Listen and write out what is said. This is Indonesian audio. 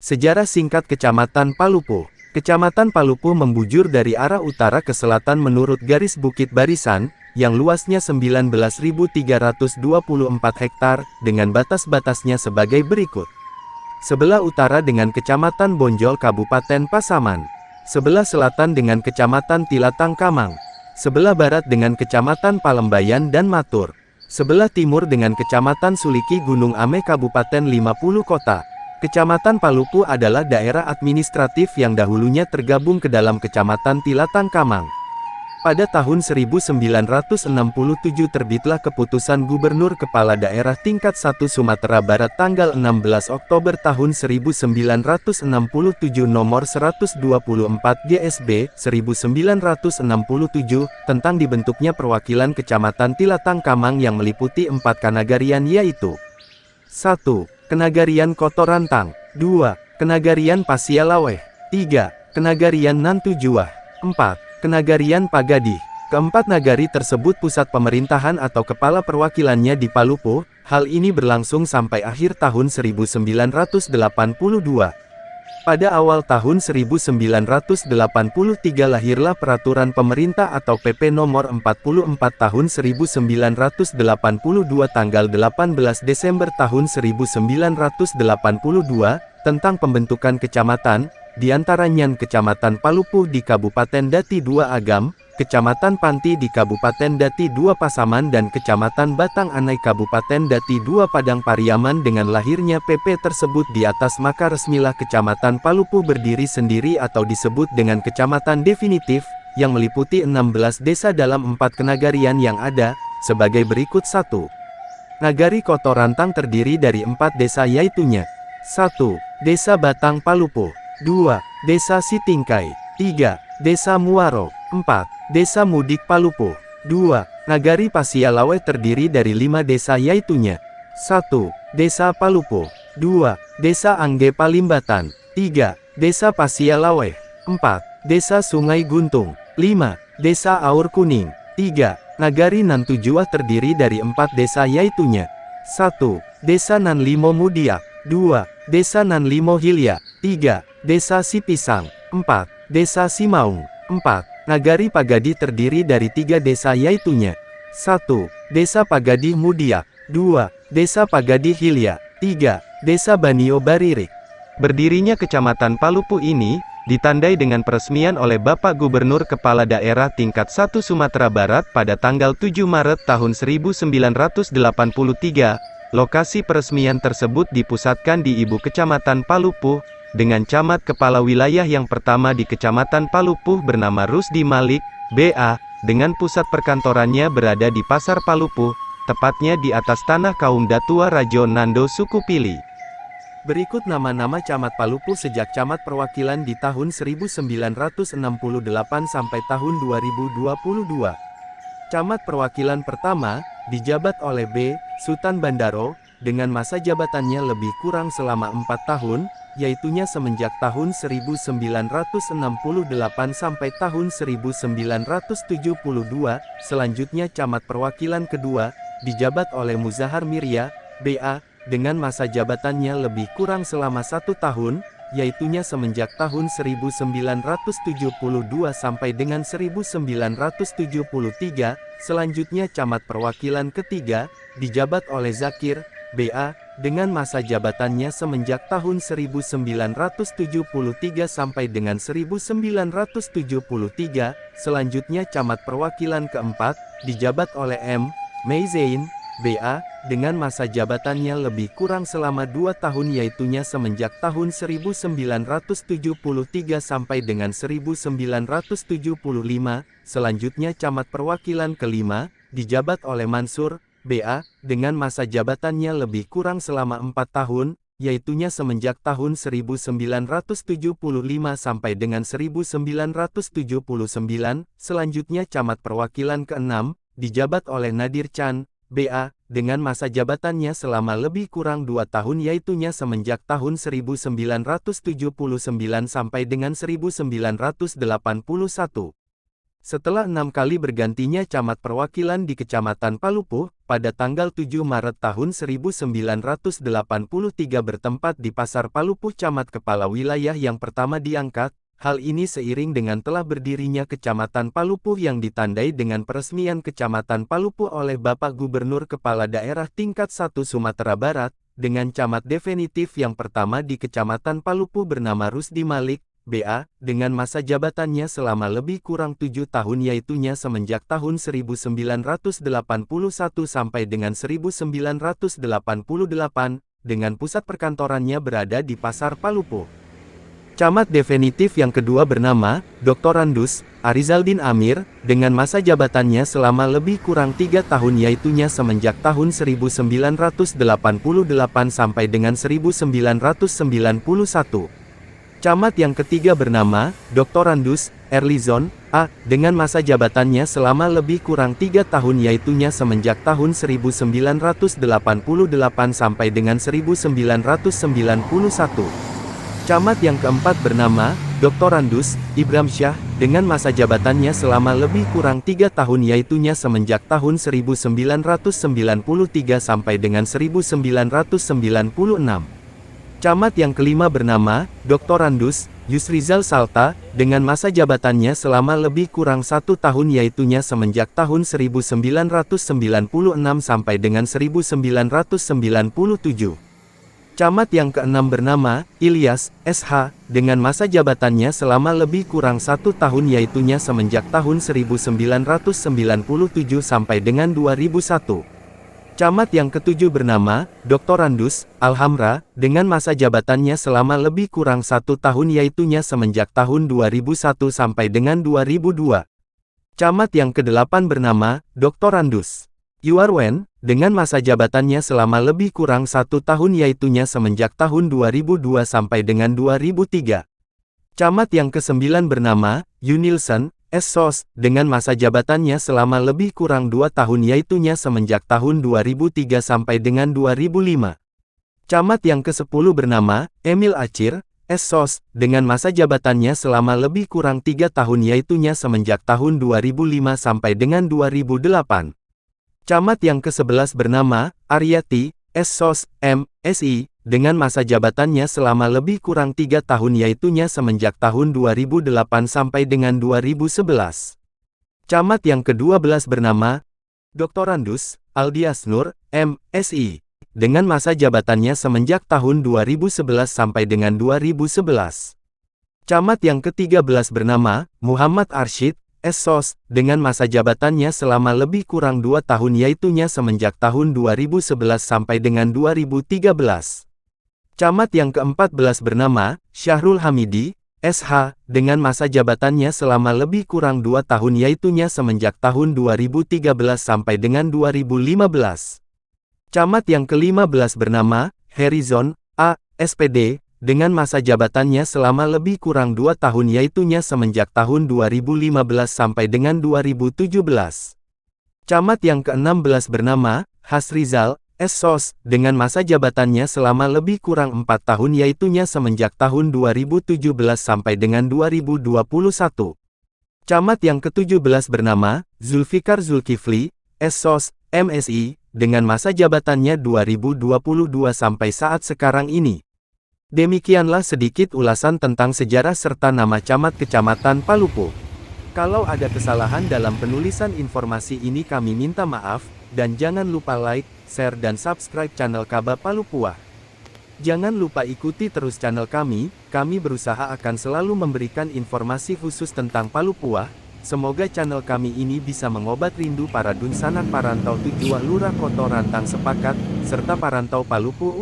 Sejarah singkat Kecamatan Palupuh. Kecamatan Palupuh membujur dari arah utara ke selatan menurut garis Bukit Barisan, yang luasnya 19.324 hektar, dengan batas-batasnya sebagai berikut. Sebelah utara dengan Kecamatan Bonjol Kabupaten Pasaman. Sebelah selatan dengan Kecamatan Tilatang Kamang. Sebelah barat dengan Kecamatan Palembayan dan Matur. Sebelah timur dengan Kecamatan Suliki Gunung Ameh Kabupaten 50 Kota. Kecamatan Palupuh adalah daerah administratif yang dahulunya tergabung ke dalam Kecamatan Tilatang Kamang. Pada tahun 1967 terbitlah Keputusan Gubernur Kepala Daerah Tingkat 1 Sumatera Barat tanggal 16 Oktober tahun 1967 nomor 124 GSB 1967 tentang dibentuknya perwakilan Kecamatan Tilatang Kamang yang meliputi 4 kanagarian yaitu 1. Kenagarian Kotorantang. 2. Kenagarian Pasialaweh. 3. Kenagarian Nantujuah. 4. Kenagarian Pagadih. Keempat nagari tersebut pusat pemerintahan atau kepala perwakilannya di Palupuh. Hal ini berlangsung sampai akhir tahun 1982. Pada awal tahun 1983 lahirlah Peraturan Pemerintah atau PP Nomor 44 Tahun 1982 tanggal 18 Desember tahun 1982, tentang pembentukan kecamatan, diantaranya Kecamatan Palupuh di Kabupaten Dati 2 Agam, Kecamatan Panti di Kabupaten Dati 2 Pasaman dan Kecamatan Batang Anai Kabupaten Dati 2 Padang Pariaman. Dengan lahirnya PP tersebut di atas maka resmilah Kecamatan Palupuh berdiri sendiri atau disebut dengan Kecamatan Definitif, yang meliputi 16 desa dalam 4 kenagarian yang ada, sebagai berikut. 1. Nagari Kotorantang terdiri dari 4 desa yaitunya 1. Desa Batang Palupuh. 2. Desa Sitingkai. 3. Desa Muaro. 4. Desa Mudik Palupuh. 2. Nagari Pasialaweh terdiri dari 5 desa yaitunya 1. Desa Palupuh. 2. Desa Angge Palimbatan. 3. Desa Pasialaweh. 4. Desa Sungai Guntung. 5. Desa Aur Kuning. 3. Nagari Nantujuah terdiri dari 4 desa yaitunya 1. Desa Nanlimo Mudiak. 2. Desa Nanlimo Hilya. 3. Desa Sipisang. 4. Desa Simaung. 4. Nagari Pagadih terdiri dari 3 desa yaitunya 1. Desa Pagadih Mudiak. 2. Desa Pagadih Hilya. 3. Desa Banio Baririk. Berdirinya Kecamatan Palupuh ini ditandai dengan peresmian oleh Bapak Gubernur Kepala Daerah Tingkat 1 Sumatera Barat pada tanggal 7 Maret tahun 1983. Lokasi peresmian tersebut dipusatkan di Ibu Kecamatan Palupuh, dengan camat kepala wilayah yang pertama di Kecamatan Palupuh bernama Rusdi Malik, BA, dengan pusat perkantorannya berada di Pasar Palupuh, tepatnya di atas tanah kaum Datua Rajo Nando Suku Pili. Berikut nama-nama camat Palupuh sejak camat perwakilan di tahun 1968 sampai tahun 2022. Camat perwakilan pertama, dijabat oleh B. Sutan Bandaro, dengan masa jabatannya lebih kurang selama 4 tahun, yaitunya semenjak tahun 1968 sampai tahun 1972. Selanjutnya camat perwakilan kedua, dijabat oleh Muzahar Mirya, BA, dengan masa jabatannya lebih kurang selama 1 tahun, yaitunya semenjak tahun 1972 sampai dengan 1973. Selanjutnya camat perwakilan ketiga, dijabat oleh Zakir, BA, dengan masa jabatannya semenjak tahun 1973 sampai dengan 1973. Selanjutnya camat perwakilan keempat, dijabat oleh M. Meizain, BA, dengan masa jabatannya lebih kurang selama 2 tahun yaitunya semenjak tahun 1973 sampai dengan 1975. Selanjutnya camat perwakilan kelima, dijabat oleh Mansur, BA, dengan masa jabatannya lebih kurang selama 4 tahun, yaitunya semenjak tahun 1975 sampai dengan 1979. Selanjutnya camat perwakilan keenam, dijabat oleh Nadir Chan, BA, dengan masa jabatannya selama lebih kurang 2 tahun yaitunya semenjak tahun 1979 sampai dengan 1981. Setelah 6 kali bergantinya camat perwakilan di Kecamatan Palupuh, pada tanggal 7 Maret tahun 1983 bertempat di Pasar Palupuh camat kepala wilayah yang pertama diangkat. Hal ini seiring dengan telah berdirinya Kecamatan Palupuh yang ditandai dengan peresmian Kecamatan Palupuh oleh Bapak Gubernur Kepala Daerah tingkat 1 Sumatera Barat, dengan camat definitif yang pertama di Kecamatan Palupuh bernama Rusdi Malik, BA, dengan masa jabatannya selama lebih kurang 7 tahun yaitunya semenjak tahun 1981 sampai dengan 1988, dengan pusat perkantorannya berada di Pasar Palupuh. Camat definitif yang kedua bernama Dr. Randus Arizaldin Amir, dengan masa jabatannya selama lebih kurang 3 tahun yaitunya semenjak tahun 1988 sampai dengan 1991. Camat yang ketiga bernama Dr. Randus Erlizon A, dengan masa jabatannya selama lebih kurang 3 tahun yaitunya semenjak tahun 1988 sampai dengan 1991. Camat yang keempat bernama Dr. Randus Ibram Syah, dengan masa jabatannya selama lebih kurang 3 tahun yaitunya semenjak tahun 1993 sampai dengan 1996. Camat yang kelima bernama Dr. Randus Yusrizal Salta, dengan masa jabatannya selama lebih kurang 1 tahun yaitunya semenjak tahun 1996 sampai dengan 1997. Camat yang keenam bernama Ilyas SH, dengan masa jabatannya selama lebih kurang 1 tahun yaitunya semenjak tahun 1997 sampai dengan 2001. Camat yang ketujuh bernama Dr. Randus Alhamra, dengan masa jabatannya selama lebih kurang 1 tahun yaitunya semenjak tahun 2001 sampai dengan 2002. Camat yang kedelapan bernama Dr. Randus Yuarwen, dengan masa jabatannya selama lebih kurang 1 tahun yaitunya semenjak tahun 2002 sampai dengan 2003. Camat yang kesembilan bernama Yunilson S.Sos, dengan masa jabatannya selama lebih kurang 2 tahun yaitunya semenjak tahun 2003 sampai dengan 2005. Camat yang ke-10 bernama Emil Acir S.Sos, dengan masa jabatannya selama lebih kurang 3 tahun yaitunya semenjak tahun 2005 sampai dengan 2008. Camat yang ke-11 bernama Aryati S.Sos M.Si, dengan masa jabatannya selama lebih kurang 3 tahun yaitunya semenjak tahun 2008 sampai dengan 2011. Camat yang ke-12 bernama Dr. Randus Aldi Asnur M.Si, dengan masa jabatannya semenjak tahun 2011 sampai dengan 2011. Camat yang ke-13 bernama Muhammad Arsyid S.Sos, dengan masa jabatannya selama lebih kurang 2 tahun yaitunya semenjak tahun 2011 sampai dengan 2013. Camat yang ke-14 bernama Syahrul Hamidi SH, dengan masa jabatannya selama lebih kurang 2 tahun yaitunya semenjak tahun 2013 sampai dengan 2015. Camat yang ke-15 bernama Herizon A. SPD, dengan masa jabatannya selama lebih kurang 2 tahun yaitunya semenjak tahun 2015 sampai dengan 2017. Camat yang ke-16 bernama Hasrizal S.Sos, dengan masa jabatannya selama lebih kurang 4 tahun yaitunya semenjak tahun 2017 sampai dengan 2021. Camat yang ke-17 bernama Zulfikar Zulkifli S.Sos MSI, dengan masa jabatannya 2022 sampai saat sekarang ini. Demikianlah sedikit ulasan tentang sejarah serta nama camat Kecamatan Palupuh. Kalau ada kesalahan dalam penulisan informasi ini kami minta maaf, dan jangan lupa like, share dan subscribe channel Kaba Palupuah. Jangan lupa ikuti terus channel kami berusaha akan selalu memberikan informasi khusus tentang Palupuah. Semoga channel kami ini bisa mengobat rindu para dunsanak parantau tujuan Lurah Koto Rantang Sepakat, serta parantau Palupuh.